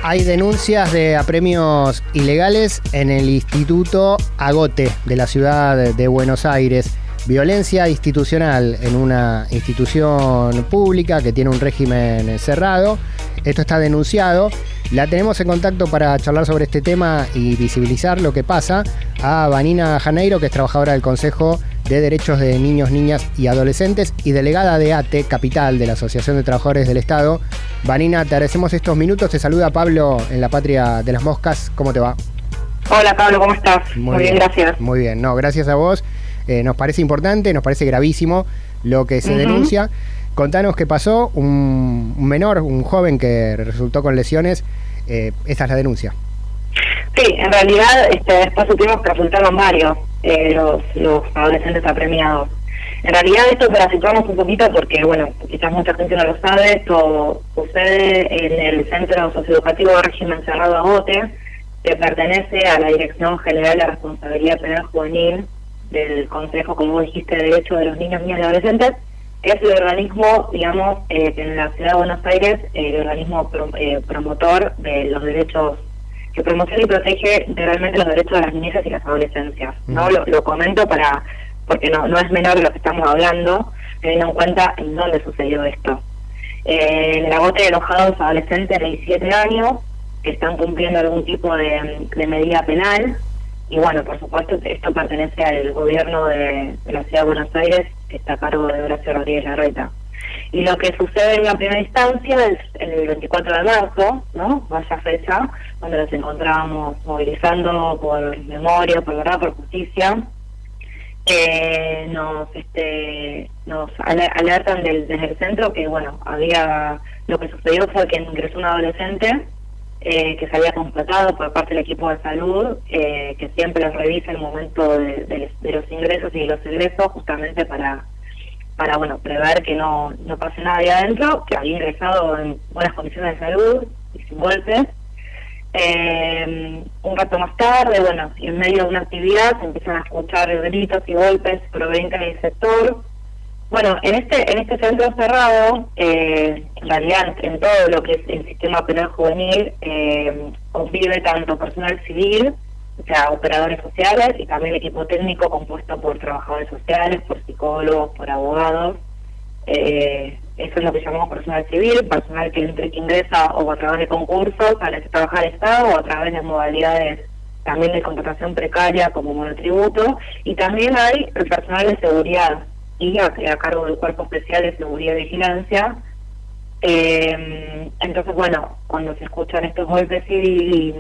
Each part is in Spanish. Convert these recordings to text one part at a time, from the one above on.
Hay denuncias de apremios ilegales en el Instituto Agote de la ciudad de Buenos Aires. Violencia institucional en una institución pública que tiene un régimen cerrado. Esto está denunciado. La tenemos en contacto para charlar sobre este tema y visibilizar lo que pasa a Vanina Janeiro, que es trabajadora del Consejo de Derechos de Niños, Niñas y Adolescentes y delegada de ATE, Capital, de la Asociación de Trabajadores del Estado. Vanina, te agradecemos estos minutos. Te saluda Pablo en la Patria de las Moscas. ¿Cómo te va? Hola Pablo, ¿cómo estás? Muy bien, gracias. Muy bien, gracias a vos. Nos parece importante, nos parece gravísimo lo que se denuncia. Contanos qué pasó, un menor, un joven que resultó con lesiones. Esta es la denuncia. Sí, en realidad después supimos que resultaron varios los adolescentes apremiados. En realidad esto para situarnos un poquito porque, bueno, quizás mucha gente no lo sabe, esto sucede en el Centro Socioeducativo de Régimen Cerrado Agote, que pertenece a la Dirección General de Responsabilidad Penal Juvenil del Consejo, como vos dijiste, de Derechos de los Niños, Niñas y Adolescentes, que es el organismo, digamos, que en la Ciudad de Buenos Aires, el organismo promotor de los derechos, que promociona y protege integralmente los derechos de las niñezas y las adolescencias, ¿no? Lo comento porque no es menor de lo que estamos hablando, teniendo en cuenta en dónde sucedió esto. En el Agote de alojados adolescentes de 17 años, que están cumpliendo algún tipo de medida penal, y bueno, por supuesto, esto pertenece al gobierno de la Ciudad de Buenos Aires, que está a cargo de Horacio Rodríguez Larreta. Y lo que sucede en la primera instancia es el 24 de marzo, ¿no? Vaya fecha, donde nos encontrábamos movilizando por memoria, por verdad, por justicia. Nos alertan desde el centro que, bueno, lo que sucedió fue que ingresó un adolescente que se había contratado por parte del equipo de salud, que siempre los revisa el momento de los ingresos y los egresos, justamente para bueno, prever que no pase nada ahí adentro, que había ingresado en buenas condiciones de salud y sin golpes. Un rato más tarde, bueno, y en medio de una actividad se empiezan a escuchar gritos y golpes provenientes del sector. Bueno, en este centro cerrado, en realidad en todo lo que es el sistema penal juvenil, convive tanto personal civil, o sea, operadores sociales, y también equipo técnico compuesto por trabajadores sociales, por psicólogos, por abogados. Eso es lo que llamamos personal civil, personal que ingresa o a través de concursos a la que trabaja el Estado o a través de modalidades también de contratación precaria como monotributo, y también hay el personal de seguridad y a cargo del Cuerpo Especial de Seguridad y Vigilancia. Entonces, bueno, cuando se escuchan estos golpes y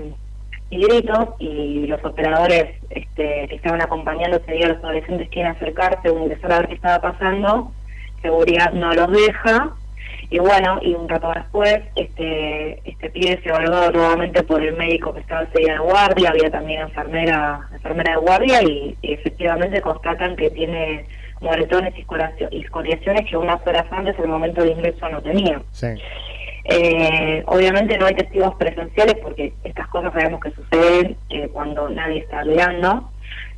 gritos, y los operadores que estaban acompañando ese día a los adolescentes quieren acercarse o ingresar a ver qué estaba pasando, seguridad no los deja, y bueno, y un rato después este pibe se evaluó nuevamente por el médico que estaba enseguida de guardia, había también enfermera de guardia, y efectivamente constatan que tiene moretones y escoriaciones que unas horas antes, el momento de ingreso, no tenía. Sí. Obviamente no hay testigos presenciales porque estas cosas sabemos que suceden cuando nadie está mirando,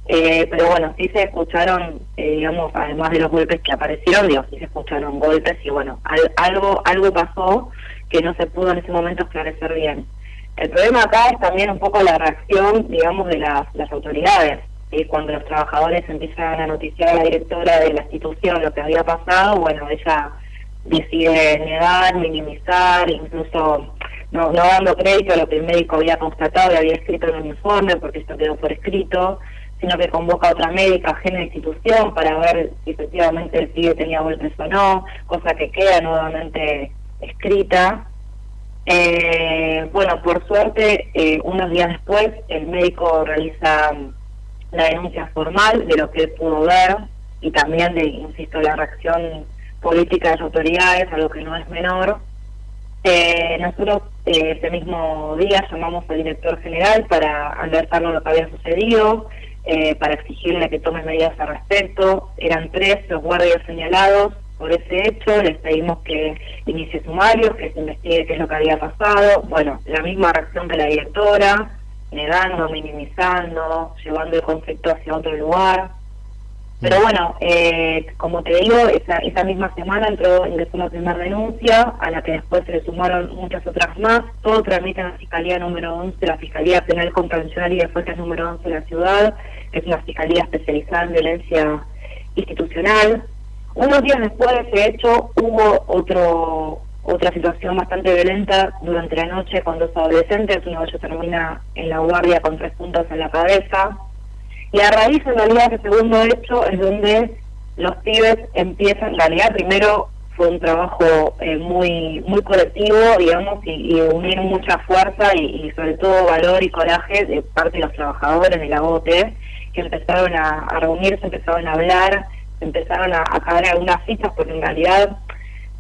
pero bueno, sí se escucharon, digamos, además de los golpes que aparecieron, sí se escucharon golpes, y bueno, algo pasó que no se pudo en ese momento esclarecer bien. El problema acá es también un poco la reacción, digamos, de las autoridades. Cuando los trabajadores empiezan a noticiar a la directora de la institución lo que había pasado, bueno, ella decide negar, minimizar, incluso no dando crédito a lo que el médico había constatado y había escrito en el informe, porque esto quedó por escrito, sino que convoca a otra médica ajena a la institución para ver si efectivamente el pibe tenía golpes o no, cosa que queda nuevamente escrita. Bueno, por suerte, unos días después, el médico realiza la denuncia formal de lo que pudo ver, y también insisto, la reacción política de las autoridades, algo que no es menor. Nosotros ese mismo día llamamos al director general para alertarnos lo que había sucedido, para exigirle que tome medidas al respecto. Eran 3 los guardias señalados por ese hecho, les pedimos que inicie sumarios, que se investigue qué es lo que había pasado. Bueno, la misma reacción que la directora, negando, minimizando, llevando el conflicto hacia otro lugar. Pero bueno, como te digo, esa misma semana ingresó la primera denuncia, a la que después se le sumaron muchas otras más. Todo tramita en la Fiscalía número 11, la Fiscalía Penal Convencional y de Faltas número 11 de la ciudad, que es una fiscalía especializada en violencia institucional. Unos días después de ese hecho hubo otra situación bastante violenta durante la noche con dos adolescentes. Uno de ellos termina en la guardia con 3 puntos en la cabeza. Y a raíz, en realidad, del segundo hecho es donde los pibes empiezan. En realidad, primero fue un trabajo muy colectivo, digamos, y unir mucha fuerza y sobre todo valor y coraje de parte de los trabajadores de la OTE, que empezaron a reunirse, empezaron a hablar, empezaron a caer algunas fichas, porque en realidad,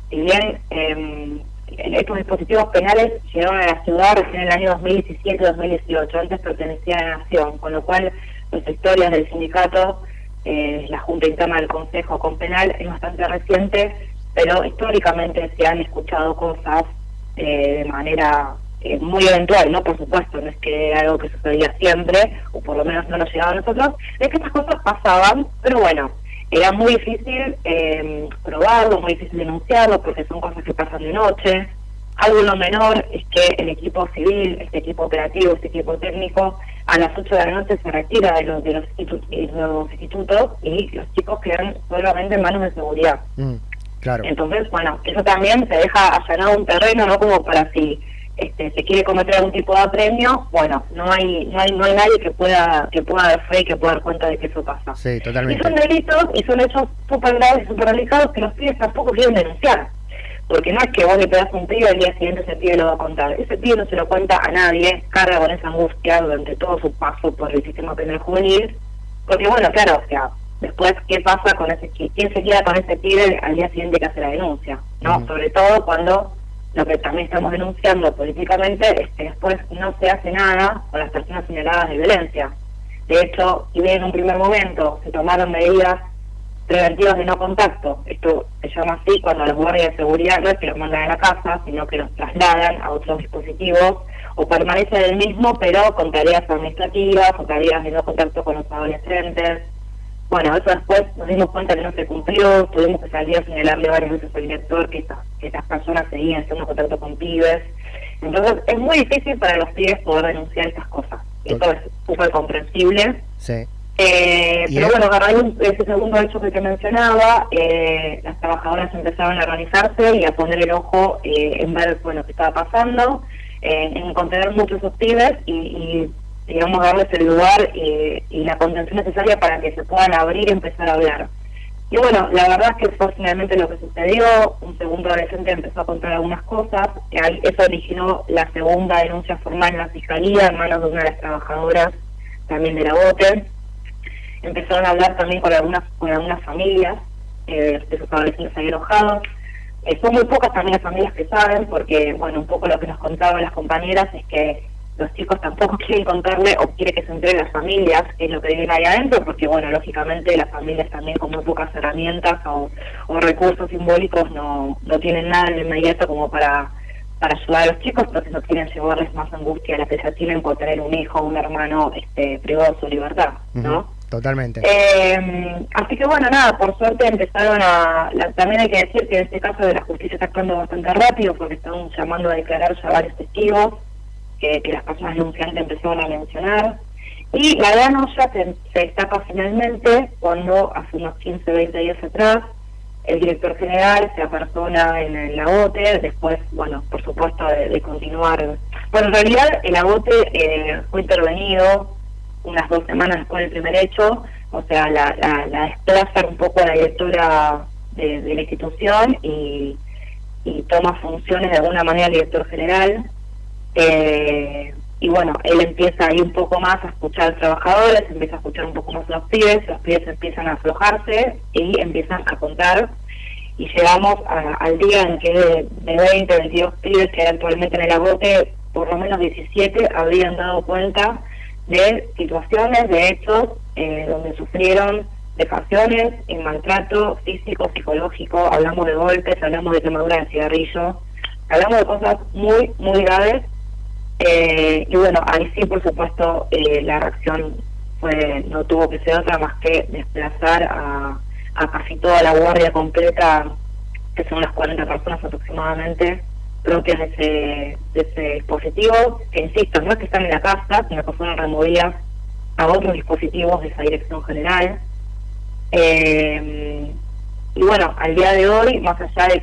si bien estos dispositivos penales llegaron a la ciudad recién en el año 2017-2018, antes pertenecían a la Nación, con lo cual las historias del sindicato, la Junta Interna del Consejo con Penal es bastante reciente, pero históricamente se han escuchado cosas de manera muy eventual, ¿no? Por supuesto, no es que era algo que sucedía siempre, o por lo menos no nos llegaba a nosotros, es que estas cosas pasaban, pero bueno, era muy difícil probarlo, muy difícil denunciarlo, porque son cosas que pasan de noche. Algo no menor es que el equipo civil, este equipo operativo, este equipo técnico, a las 8 de la noche se retira de los institutos y los chicos quedan solamente en manos de seguridad. Claro. Entonces, bueno, eso también se deja allanado un terreno, ¿no? Como para si se quiere cometer algún tipo de apremio, bueno, no hay nadie que pueda dar fe y que pueda dar cuenta de que eso pasa. Sí, totalmente. Y son delitos y son hechos súper graves y súper delicados que los pibes tampoco quieren denunciar. Porque no es que vos le pegas a un pibe y al día siguiente ese pibe lo va a contar. Ese pibe no se lo cuenta a nadie, carga con esa angustia durante todo su paso por el sistema penal juvenil. Porque bueno, claro, o sea, después, ¿qué pasa con quién se queda con ese pibe al día siguiente que hace la denuncia? ¿No? Sobre todo cuando lo que también estamos denunciando políticamente es que después no se hace nada con las personas señaladas de violencia. De hecho, si bien en un primer momento se tomaron medidas preventivas de no contacto, esto se llama así cuando los guardias de seguridad no es que los mandan a la casa, sino que los trasladan a otros dispositivos o permanecen en el mismo, pero con tareas administrativas o tareas de no contacto con los adolescentes. Bueno, eso después nos dimos cuenta que no se cumplió, tuvimos que salir a señalarle varias veces al director que estas personas seguían haciendo contacto con pibes. Entonces es muy difícil para los pibes poder denunciar estas cosas. Esto es súper comprensible. Sí. Pero bueno, a raíz de ese segundo hecho que te mencionaba, las trabajadoras empezaron a organizarse y a poner el ojo en ver lo que estaba pasando, en contener mucho esos pibes y digamos, darles el lugar y la contención necesaria para que se puedan abrir y empezar a hablar. Y bueno, la verdad es que fue finalmente lo que sucedió. Un segundo adolescente empezó a contar algunas cosas, eso originó la segunda denuncia formal en la Fiscalía en manos de una de las trabajadoras también de la OTE. Empezaron a hablar también con algunas familias de esos adolescentes ahí enojados. Son muy pocas también las familias que saben, porque bueno, un poco lo que nos contaban las compañeras es que los chicos tampoco quieren contarle o quiere que se enteren las familias qué es lo que viven ahí adentro, porque bueno, lógicamente las familias también con muy pocas herramientas o recursos simbólicos no tienen nada en inmediato como para ayudar a los chicos, porque no quieren llevarles más angustia a la que ya tienen por tener un hijo o un hermano privado de su libertad, ¿no? Totalmente. Así que bueno, nada, por suerte empezaron también hay que decir que en este caso de la justicia está actuando bastante rápido, porque están llamando a declarar ya varios testigos que las personas denunciantes empezaron a mencionar, y la gran olla se destapa finalmente cuando hace unos 15-20 días atrás el director general se apersona en la OTE, después, bueno, por supuesto de continuar. Bueno, en realidad el AGOTE fue intervenido unas 2 semanas después del primer hecho, o sea, la desplaza un poco a la directora de la institución y toma funciones de alguna manera el director general. Y bueno, él empieza ahí un poco más a escuchar a los trabajadores, empieza a escuchar un poco más a los pibes empiezan a aflojarse y empiezan a contar, y llegamos al día en que de 20, 22 pibes que hay actualmente en el AGOTE, por lo menos 17 habrían dado cuenta de situaciones, de hechos, donde sufrieron vejaciones y maltrato físico, psicológico, hablamos de golpes, hablamos de quemadura de cigarrillo, hablamos de cosas muy, muy graves. Y bueno, ahí sí, por supuesto, la reacción no tuvo que ser otra más que desplazar a casi toda la guardia completa, que son unas 40 personas aproximadamente, propias de ese dispositivo, que insisto, no es que están en la casa, sino que fueron removidas a otros dispositivos de esa dirección general. Y bueno, al día de hoy, más allá de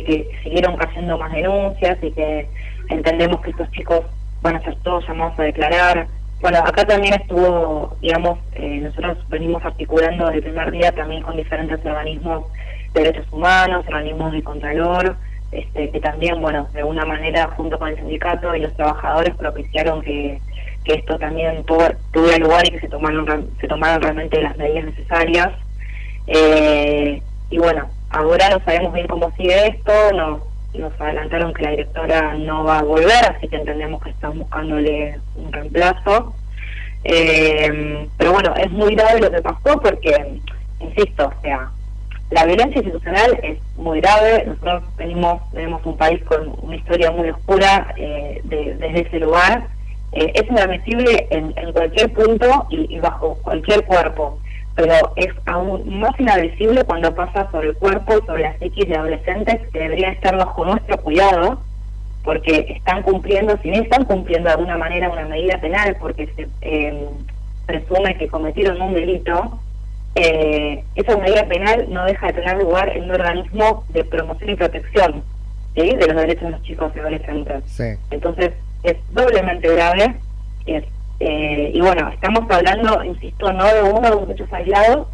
que siguieron cayendo más denuncias y que entendemos que estos chicos van a ser todos llamados a declarar, bueno, acá también estuvo, digamos, nosotros venimos articulando desde el primer día también con diferentes organismos de derechos humanos, organismos de Contralor, que también, bueno, de alguna manera, junto con el sindicato y los trabajadores, propiciaron que esto también tuviera lugar y que se tomaron realmente las medidas necesarias. Y bueno, ahora no sabemos bien cómo sigue esto, nos adelantaron que la directora no va a volver, así que entendemos que están buscándole un reemplazo. Pero bueno, es muy grave lo que pasó porque, insisto, o sea, la violencia institucional es muy grave. Nosotros tenemos un país con una historia muy oscura desde ese lugar. Es inadmisible en cualquier punto y bajo cualquier cuerpo, pero es aún más inadmisible cuando pasa sobre el cuerpo y sobre las psiquis de adolescentes que deberían estar bajo nuestro cuidado, porque están cumpliendo, si bien están cumpliendo de alguna manera una medida penal, porque se presume que cometieron un delito, esa medida penal no deja de tener lugar en un organismo de promoción y protección, ¿sí?, de los derechos de los chicos y adolescentes. Sí. Entonces es doblemente grave. Y bueno, estamos hablando, insisto, no de uno de los hechos aislados,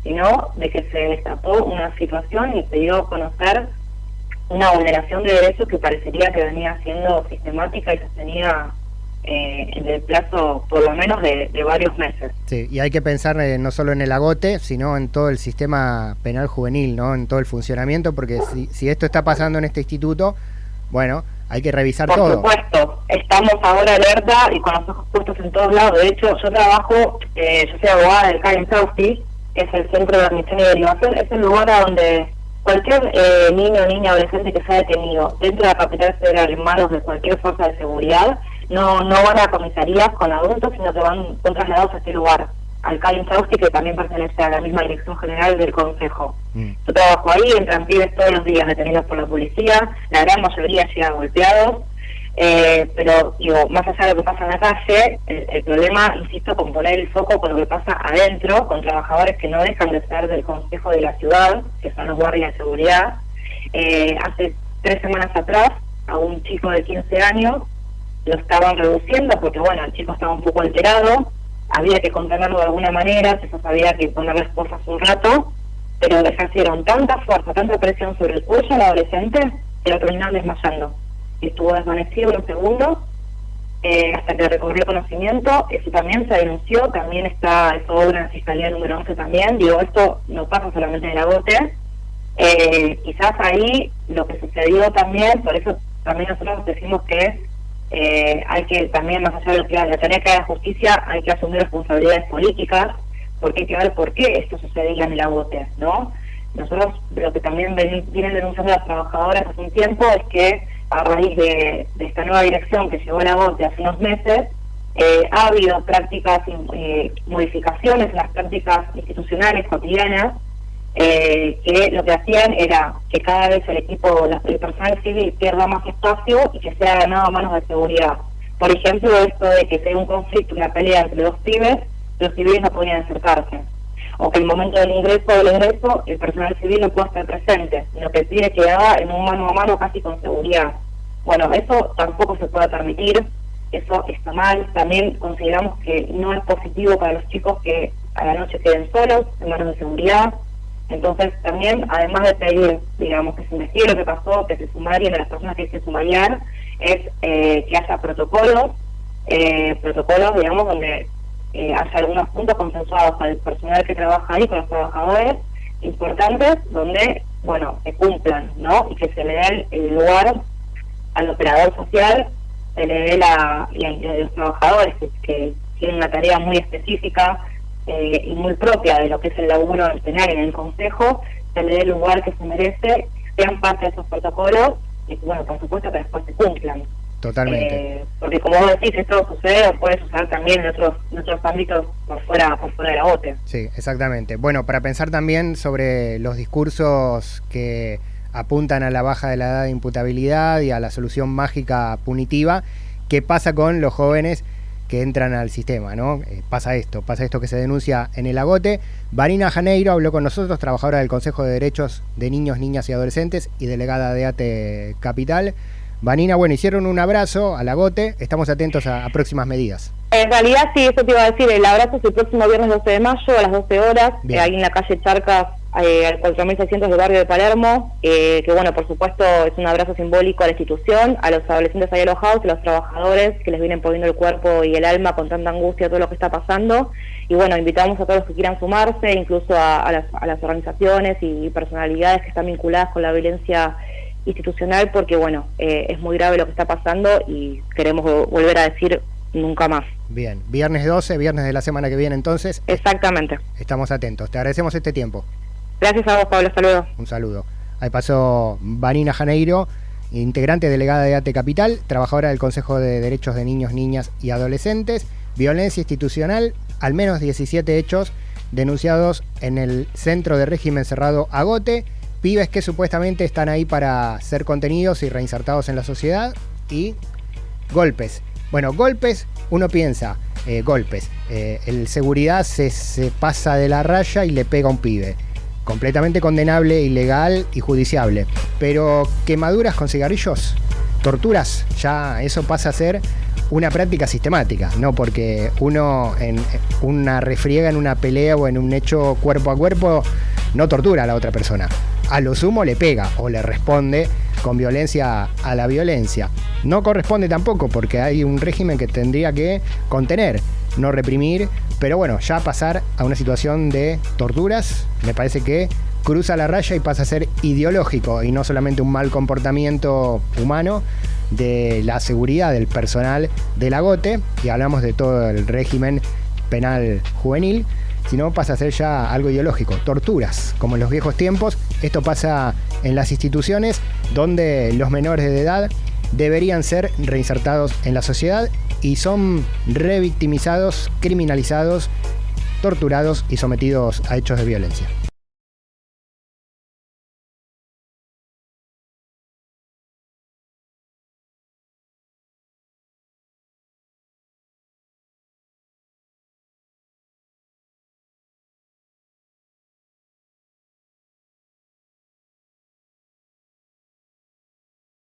sino de que se destapó una situación y se dio a conocer una vulneración de derechos que parecería que venía siendo sistemática y sostenida en el plazo por lo menos de varios meses. Sí, y hay que pensar no solo en el agote, sino en todo el sistema penal juvenil, ¿no? En todo el funcionamiento, porque si esto está pasando en este instituto, bueno, hay que revisar todo. Por supuesto, estamos ahora alerta y con los ojos puestos en todos lados. De hecho, yo trabajo, yo soy abogada del CAI en Sausti, que es el Centro de Admisión y Derivación, es el lugar a donde cualquier niño o niña adolescente que sea detenido dentro de la capital federal en manos de cualquier fuerza de seguridad, no van a comisarías con adultos, sino que son trasladados a este lugar, al CAI en Sausti, que también pertenece a la misma dirección general del Consejo. Yo trabajo ahí, entran pibes todos los días detenidos por la policía, la gran mayoría llegan golpeados, pero digo, más allá de lo que pasa en la calle, el problema, insisto, con poner el foco con lo que pasa adentro, con trabajadores que no dejan de ser del Consejo de la ciudad, que son los guardias de seguridad. Hace 3 semanas atrás, a un chico de 15 años lo estaban reduciendo porque, bueno, el chico estaba un poco alterado, había que contenerlo de alguna manera, se sabía que ponerle esposas un rato, pero le ejercieron tanta fuerza, tanta presión sobre el cuello al adolescente que lo terminaron desmayando. Estuvo desvanecido unos segundos hasta que recobró el conocimiento. Eso también se denunció, también está eso obra en la Fiscalía número 11 también. Digo, esto no pasa solamente en el agote. Quizás ahí lo que sucedió también, por eso también nosotros decimos que hay que también, más allá de lo que la tarea que haga justicia, hay que asumir responsabilidades políticas, porque hay que ver por qué esto sucedía en el agote, ¿no? Nosotros lo que también vienen denunciando las trabajadoras hace un tiempo es que a raíz de esta nueva dirección que llegó el agote hace unos meses, ha habido prácticas, modificaciones en las prácticas institucionales cotidianas, que lo que hacían era que cada vez el personal civil pierda más espacio y que sea ganado a manos de seguridad. Por ejemplo, esto de que si hay un conflicto, una pelea entre dos pibes, los civiles no podían acercarse. O que el momento del egreso, el personal civil no puede estar presente, sino que pide que haga en un mano a mano casi con seguridad. Bueno, eso tampoco se puede permitir, eso está mal. También consideramos que no es positivo para los chicos que a la noche queden solos, en manos de seguridad. Entonces también, además de pedir, digamos, que se investigue lo que pasó, que se sumarien a las personas que hay que sumariar, es que haya protocolos, digamos, donde haya algunos puntos consensuados con el personal que trabaja ahí, con los trabajadores importantes, donde, bueno, se cumplan, ¿no? Y que se le dé el lugar al operador social, se le dé y a los trabajadores que tienen una tarea muy específica y muy propia de lo que es el laburo penal en el Consejo, se le dé el lugar que se merece, sean parte de esos protocolos y, bueno, por supuesto que después se cumplan. Totalmente. Porque como vos decís, esto sucede o puede suceder también en otros ámbitos por fuera de la OTE. Sí, exactamente. Bueno, para pensar también sobre los discursos que apuntan a la baja de la edad de imputabilidad y a la solución mágica punitiva, ¿qué pasa con los jóvenes que entran al sistema, ¿no? Pasa esto que se denuncia en el Agote. Vanina Janeiro habló con nosotros, trabajadora del Consejo de Derechos de Niños, Niñas y Adolescentes y delegada de ATE Capital. Vanina, bueno, hicieron un abrazo al Agote, estamos atentos a próximas medidas. En realidad sí, eso te iba a decir, el abrazo es el próximo viernes 12 de mayo a las 12 horas, ahí en la calle Charcas, al 4600 del barrio de Palermo, que bueno, por supuesto es un abrazo simbólico a la institución, a los adolescentes ahí alojados, a los trabajadores que les vienen poniendo el cuerpo y el alma con tanta angustia todo lo que está pasando, y bueno, invitamos a todos los que quieran sumarse, incluso a las organizaciones y personalidades que están vinculadas con la violencia institucional, porque bueno, es muy grave lo que está pasando y queremos volver a decir nunca más. Bien, viernes 12, viernes de la semana que viene entonces. Exactamente. Estamos atentos, te agradecemos este tiempo. Gracias a vos, Pablo, hasta luego. Un saludo. Ahí pasó Vanina Janeiro, integrante delegada de ATE Capital, trabajadora del Consejo de Derechos de Niños, Niñas y Adolescentes. Violencia institucional, al menos 17 hechos denunciados en el Centro de Régimen Cerrado Agote. Pibes que supuestamente están ahí para ser contenidos y reinsertados en la sociedad. Y golpes. Bueno, golpes, uno piensa, golpes. El seguridad se pasa de la raya y le pega a un pibe. Completamente condenable, ilegal y judiciable. Pero quemaduras con cigarrillos, torturas, ya eso pasa a ser una práctica sistemática, no porque uno en una refriega, en una pelea o en un hecho cuerpo a cuerpo no tortura a la otra persona. A lo sumo le pega o le responde con violencia a la violencia. No corresponde tampoco porque hay un régimen que tendría que contener, no reprimir, pero bueno, ya pasar a una situación de torturas me parece que cruza la raya y pasa a ser ideológico y no solamente un mal comportamiento humano de la seguridad del personal del Agote, y hablamos de todo el régimen penal juvenil, sino pasa a ser ya algo ideológico, torturas, como en los viejos tiempos. Esto pasa en las instituciones donde los menores de edad deberían ser reinsertados en la sociedad y son revictimizados, criminalizados, torturados y sometidos a hechos de violencia.